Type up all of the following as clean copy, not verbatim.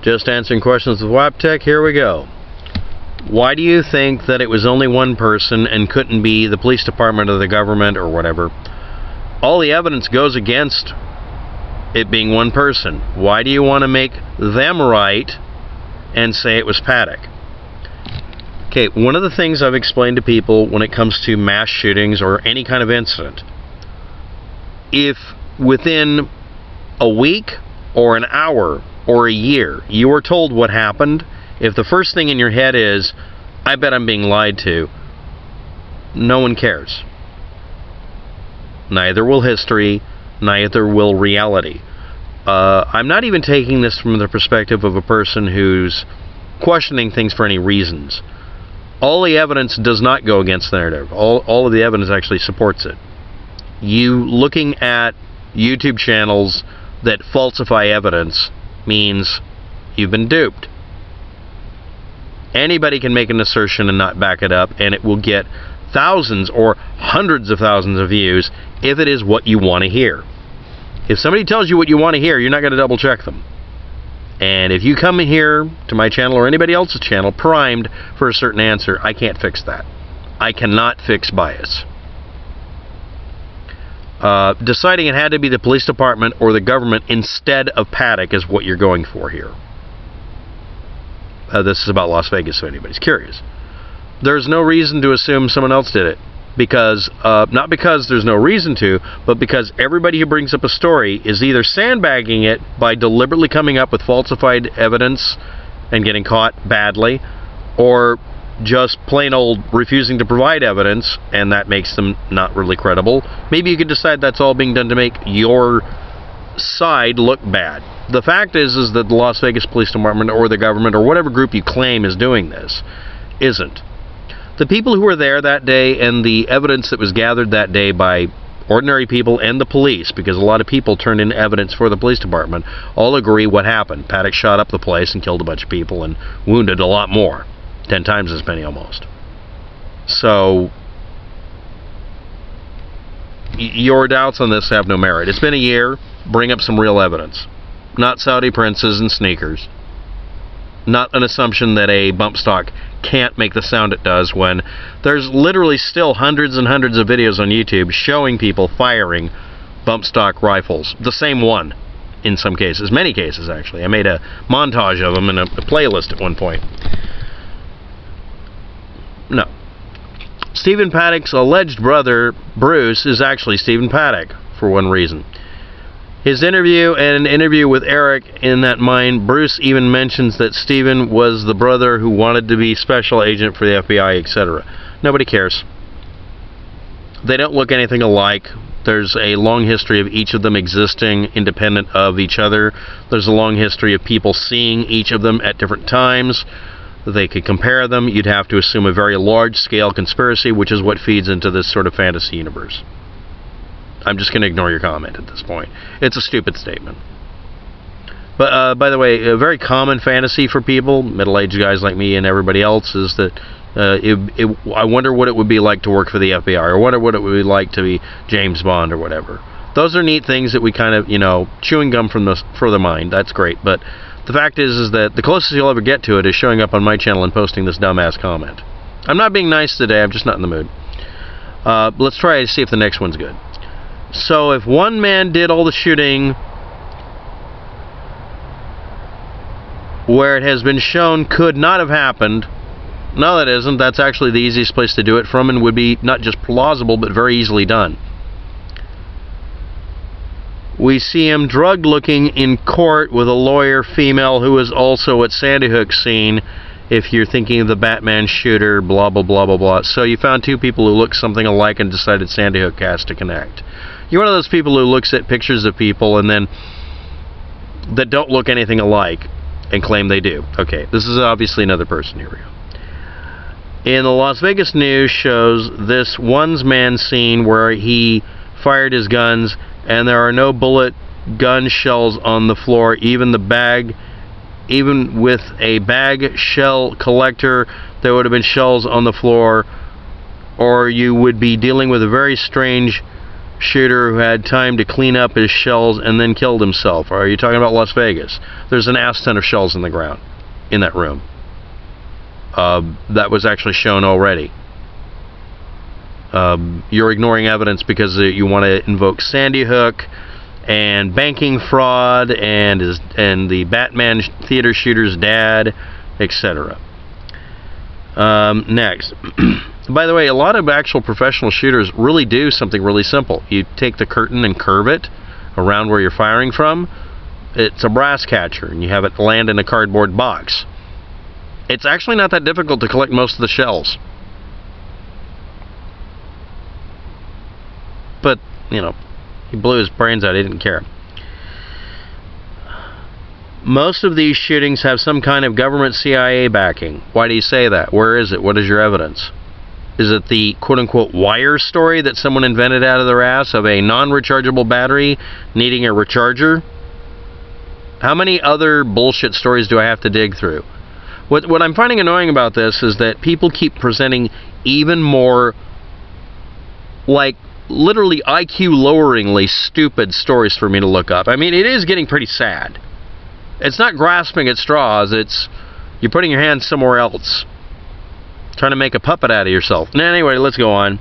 Just answering questions with WAPTech. Here we go. Why do you think that it was only one person and couldn't be the police department or the government or whatever? All the evidence goes against it being one person. Why do you want to make them right and say it was Paddock? Okay, one of the things I've explained to people when it comes to mass shootings or any kind of incident, if within a week or an hour or a year you are told what happened, if the first thing in your head is, I bet I'm being lied to, no one cares. Neither will history, neither will reality. I'm not even taking this from the perspective of a person who's questioning things for any reasons. All the evidence does not go against the narrative. All of the evidence actually supports it. You looking at YouTube channels that falsify evidence means you've been duped. Anybody can make an assertion and not back it up, and it will get thousands or hundreds of thousands of views if it is what you want to hear. If somebody tells you what you want to hear, you're not going to double check them. And if you come in here to my channel or anybody else's channel primed for a certain answer, I can't fix that. I cannot fix bias. Deciding it had to be the police department or the government instead of Paddock is what you're going for here. This is about Las Vegas, if anybody's curious. There's no reason to assume someone else did it. Because, not because there's no reason to, but because everybody who brings up a story is either sandbagging it by deliberately coming up with falsified evidence and getting caught badly, or just plain old refusing to provide evidence, and that makes them not really credible. Maybe you could decide that's all being done to make your side look bad. The fact is that the Las Vegas Police Department or the government or whatever group you claim is doing this isn't. The people who were there that day and the evidence that was gathered that day by ordinary people and the police, because a lot of people turned in evidence for the police department, all agree what happened. Paddock shot up the place and killed a bunch of people and wounded a lot more. 10 times as many almost. So your doubts on this have no merit. It's been a year. Bring up some real evidence. Not Saudi princes and sneakers. Not an assumption that a bump stock can't make the sound it does when there's literally still hundreds and hundreds of videos on YouTube showing people firing bump stock rifles. The same one in some cases. Many cases, actually. I made a montage of them in a playlist at one point. No. Stephen Paddock's alleged brother, Bruce, is actually Stephen Paddock, for one reason. His interview and an interview with Eric in that mine, Bruce even mentions that Stephen was the brother who wanted to be special agent for the FBI, etc. Nobody cares. They don't look anything alike. There's a long history of each of them existing independent of each other. There's a long history of people seeing each of them at different times. They could compare them. You'd have to assume a very large-scale conspiracy, which is what feeds into this sort of fantasy universe. I'm just going to ignore your comment at this point. It's a stupid statement. But, by the way, a very common fantasy for people, middle-aged guys like me and everybody else, is that I wonder what it would be like to work for the FBI, or wonder what it would be like to be James Bond or whatever. Those are neat things that we kind of, chewing gum for the mind. That's great. But the fact is that the closest you'll ever get to it is showing up on my channel and posting this dumbass comment. I'm not being nice today. I'm just not in the mood. Let's try to see if the next one's good. So if one man did all the shooting where it has been shown could not have happened, no, that isn't. That's actually the easiest place to do it from and would be not just plausible but very easily done. We see him drugged looking in court with a lawyer female who is also at Sandy Hook scene, if you're thinking of the Batman shooter, blah, blah, blah, blah, blah. So you found two people who look something alike and decided Sandy Hook has to connect. You're one of those people who looks at pictures of people and then that don't look anything alike and claim they do. Okay, this is obviously another person. Here we go. In the Las Vegas News shows this one man's scene where he fired his guns and there are no bullet gun shells on the floor. Even with a bag shell collector, there would have been shells on the floor, or you would be dealing with a very strange shooter who had time to clean up his shells and then killed himself. Or are you talking about Las Vegas? There's an ass ton of shells in the ground in that room. That was actually shown already. You're ignoring evidence because you want to invoke Sandy Hook and banking fraud and the Batman theater shooter's dad, etc. Next. By the way, a lot of actual professional shooters really do something really simple. You take the curtain and curve it around where you're firing from. It's a brass catcher, and you have it land in a cardboard box. It's actually not that difficult to collect most of the shells. But, you know, he blew his brains out. He didn't care. Most of these shootings have some kind of government CIA backing. Why do you say that? Where is it? What is your evidence? Is it the quote-unquote wire story that someone invented out of their ass of a non-rechargeable battery needing a recharger? How many other bullshit stories do I have to dig through? What I'm finding annoying about this is that people keep presenting even more, like, literally IQ-loweringly stupid stories for me to look up. I mean, it is getting pretty sad. It's not grasping at straws, it's you're putting your hands somewhere else. Trying to make a puppet out of yourself. Anyway, let's go on.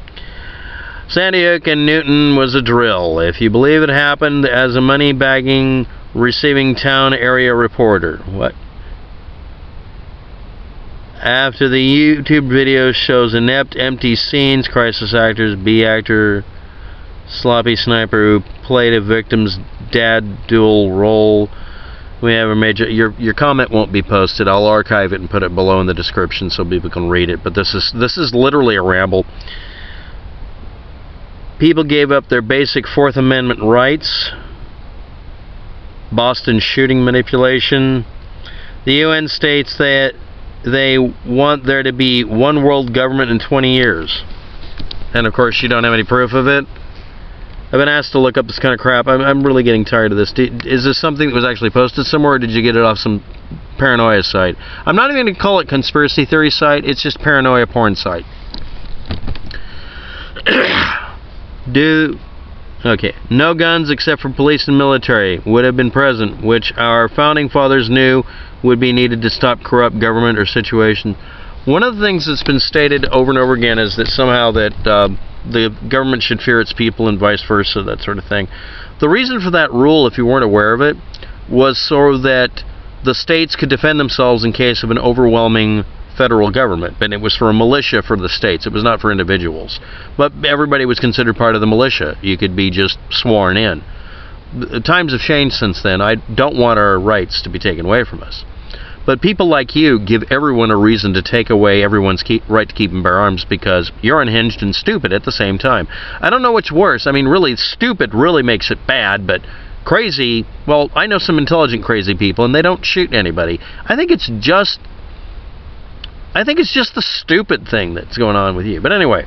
Sandy Hook and Newton was a drill. If you believe it happened as a money-bagging, receiving town area reporter. What? After the YouTube video shows inept, empty scenes, crisis actors, B-actor, sloppy sniper who played a victim's dad dual role. We have a major. Your comment won't be posted. I'll archive it and put it below in the description so people can read it. But this is literally a ramble. People gave up their basic Fourth Amendment rights. Boston shooting manipulation. The UN states that they want there to be one world government in 20 years. And of course, you don't have any proof of it. I've been asked to look up this kind of crap. I'm really getting tired of this. Is this something that was actually posted somewhere, or did you get it off some paranoia site? I'm not even going to call it conspiracy theory site. It's just paranoia porn site. Okay. No guns except for police and military would have been present, which our founding fathers knew would be needed to stop corrupt government or situation. One of the things that's been stated over and over again is that somehow that the government should fear its people and vice versa, that sort of thing. The reason for that rule, if you weren't aware of it, was so that the states could defend themselves in case of an overwhelming federal government. And it was for a militia for the states. It was not for individuals. But everybody was considered part of the militia. You could be just sworn in. The times have changed since then. I don't want our rights to be taken away from us. But people like you give everyone a reason to take away everyone's right to keep and bear arms because you're unhinged and stupid at the same time. I don't know which worse. I mean, really, stupid really makes it bad, but crazy, well, I know some intelligent crazy people, and they don't shoot anybody. I think it's just the stupid thing that's going on with you. But anyway,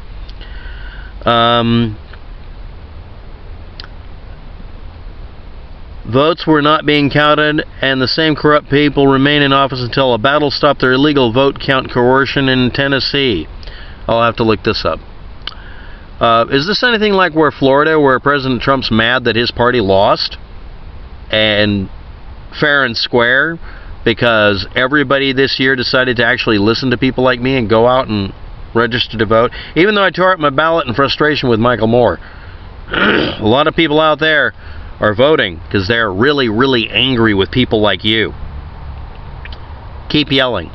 votes were not being counted, and the same corrupt people remain in office until a battle stopped their illegal vote count coercion in Tennessee. I'll have to look this up. Is this anything like Florida, where President Trump's mad that his party lost? And fair and square, because everybody this year decided to actually listen to people like me and go out and register to vote, even though I tore up my ballot in frustration with Michael Moore. A lot of people out there are voting because they're really, really angry with people like you. Keep yelling.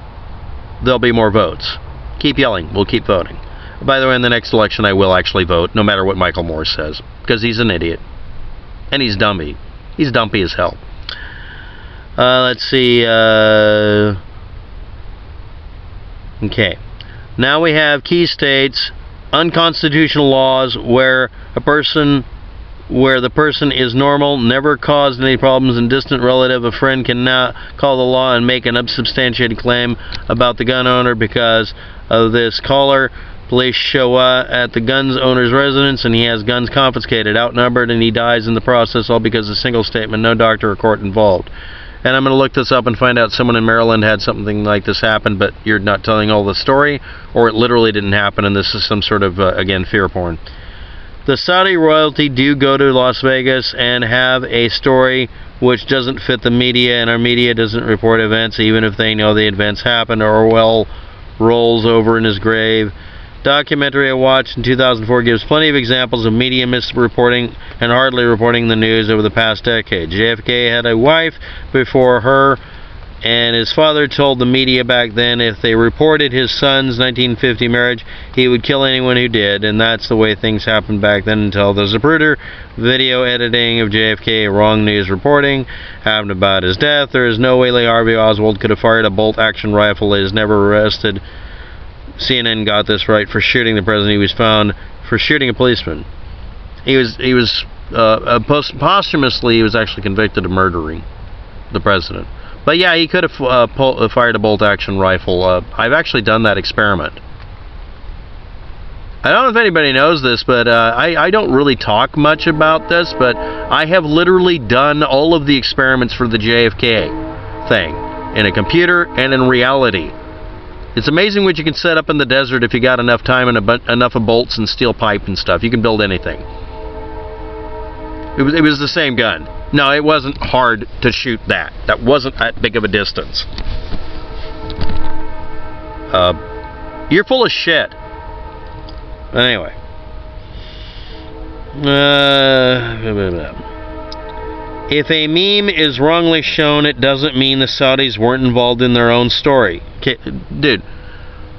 There'll be more votes. Keep yelling. We'll keep voting. By the way, in the next election, I will actually vote, no matter what Michael Moore says, because he's an idiot. And he's dumpy. He's dumpy as hell. Let's see. Okay. Now we have key states, unconstitutional laws where the person is normal, never caused any problems, and distant relative, a friend can now call the law and make an unsubstantiated claim about the gun owner because of this caller. Police show at the gun owner's residence and he has guns confiscated, outnumbered, and he dies in the process, all because of a single statement, no doctor or court involved. And I'm going to look this up and find out someone in Maryland had something like this happen, but you're not telling all the story, or it literally didn't happen and this is some sort of, again, fear porn. The Saudi royalty do go to Las Vegas and have a story which doesn't fit the media, and our media doesn't report events even if they know the events happened. Orwell rolls over in his grave. Documentary I watched in 2004 gives plenty of examples of media misreporting and hardly reporting the news over the past decade. JFK had a wife before her, and his father told the media back then if they reported his son's 1950 marriage, he would kill anyone who did, and that's the way things happened back then until the Zapruder video editing of JFK, wrong news reporting, happened about his death. There is no way Lee Harvey Oswald could have fired a bolt-action rifle. He is never arrested. CNN got this right for shooting the president. He was found for shooting a policeman. Posthumously, he was actually convicted of murdering the president. But yeah, he could have fired a bolt-action rifle. I've actually done that experiment. I don't know if anybody knows this, but I don't really talk much about this, but I have literally done all of the experiments for the JFK thing in a computer and in reality. It's amazing what you can set up in the desert if you got enough time and enough of bolts and steel pipe and stuff. You can build anything. It was the same gun. No, it wasn't hard to shoot that. That wasn't that big of a distance. You're full of shit. Anyway. If a meme is wrongly shown, it doesn't mean the Saudis weren't involved in their own story. Dude,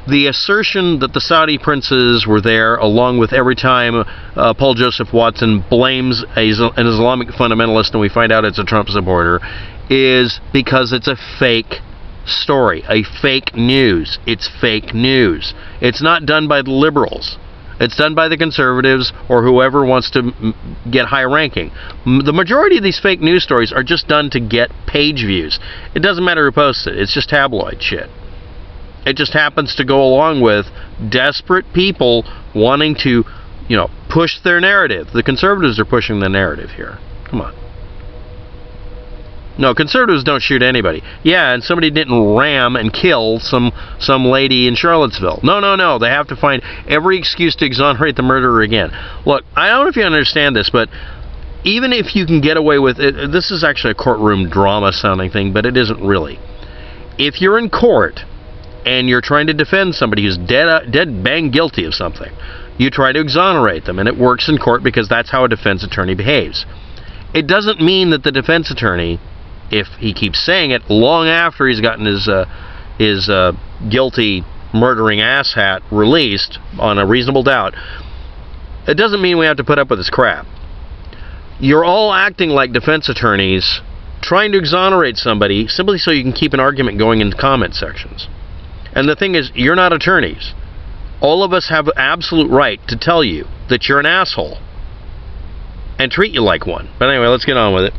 the assertion that the Saudi princes were there, along with every time Paul Joseph Watson blames an Islamic fundamentalist and we find out it's a Trump supporter, is because it's a fake story, a fake news. It's fake news. It's not done by the liberals. It's done by the conservatives or whoever wants to get high ranking. The majority of these fake news stories are just done to get page views. It doesn't matter who posts it. It's just tabloid shit. It just happens to go along with desperate people wanting to, push their narrative. The conservatives are pushing the narrative here. Come on. No, conservatives don't shoot anybody. Yeah, and somebody didn't ram and kill some lady in Charlottesville. No. They have to find every excuse to exonerate the murderer again. Look, I don't know if you understand this, but even if you can get away with it, this is actually a courtroom drama sounding thing, but it isn't really. If you're in court and you're trying to defend somebody who's dead bang guilty of something, you try to exonerate them, and it works in court because that's how a defense attorney behaves. It doesn't mean that the defense attorney, if he keeps saying it long after he's gotten his guilty murdering asshat released on a reasonable doubt, it doesn't mean we have to put up with his crap. You're all acting like defense attorneys trying to exonerate somebody simply so you can keep an argument going in comment sections. And the thing is, you're not attorneys. All of us have absolute right to tell you that you're an asshole and treat you like one. But anyway, let's get on with it.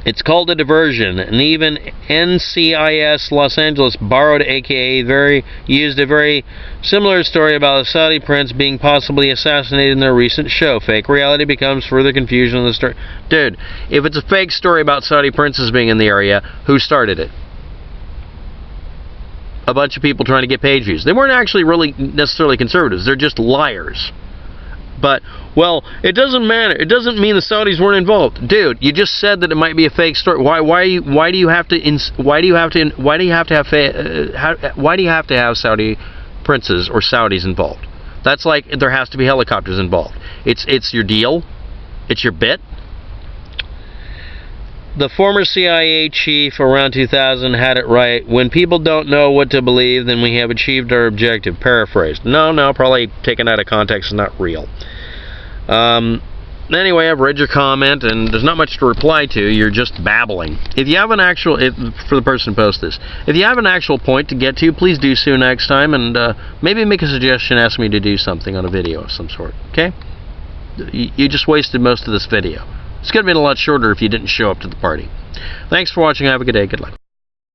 It's called a diversion, and even NCIS Los Angeles borrowed, aka used a very similar story about a Saudi prince being possibly assassinated in their recent show. Fake reality becomes further confusion in the story. Dude, if it's a fake story about Saudi princes being in the area, who started it? A bunch of people trying to get page views. They weren't actually really necessarily conservatives. They're just liars. But, well, it doesn't matter. It doesn't mean the Saudis weren't involved. Dude, you just said that it might be a fake story. Why do you have to have Saudi princes or Saudis involved? That's like there has to be helicopters involved. It's your deal. It's your bit. The former CIA chief around 2000 had it right. When people don't know what to believe, then we have achieved our objective. Paraphrased. No, probably taken out of context and not real. Anyway, I've read your comment, and there's not much to reply to. You're just babbling. If you have an actual, for the person who posted this, if you have an actual point to get to, please do so next time, and maybe make a suggestion, ask me to do something on a video of some sort. Okay? You just wasted most of this video. It's going to be a lot shorter if you didn't show up to the party. Thanks for watching. Have a good day. Good luck.